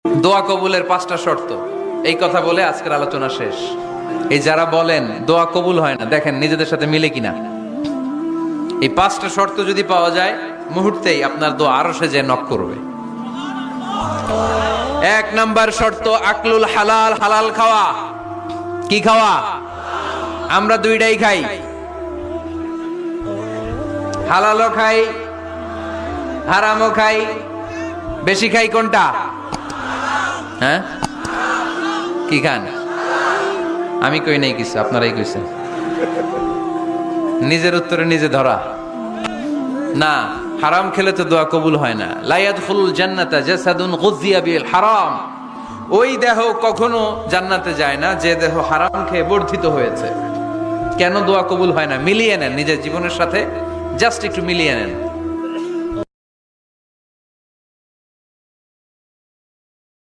দোয়া কবুলের 5টা শর্ত, এই কথা বলে আজকের আলোচনা শেষ। এই যারা বলেন দোয়া কবুল হয় না, দেখেন নিজেদের সাথে মিলে কিনা। এই 5টা শর্ত যদি পাওয়া যায়, মুহূর্তেই আপনার দোয়া আরশে যে নক করবে। 1 নাম্বার শর্ত আকলুল হালাল, হালাল খাওয়া। কি খাওয়া? আমরা দুইটাই খাই, হালালও খাই হারামও খাই। বেশি খাই কোনটা? হ্যাঁ, কি খান? আমি কই নাই কিছু, আপনারাই কইছেন। নিজের উত্তরে নিজে ধরা না। হারাম খেলে তো দোয়া কবুল হয় না। লা ইয়াদখুলুল জান্নাতা জাসাদুন গুযিয়া বিল হারাম। ওই দেহ কখনো জান্নাতে যায় না যে দেহ হারাম খেয়ে বর্ধিত হয়েছে। কেন দোয়া কবুল হয় না? মিলিয়ে নেন নিজের জীবনের সাথে, জাস্ট একটু মিলিয়ে নেন।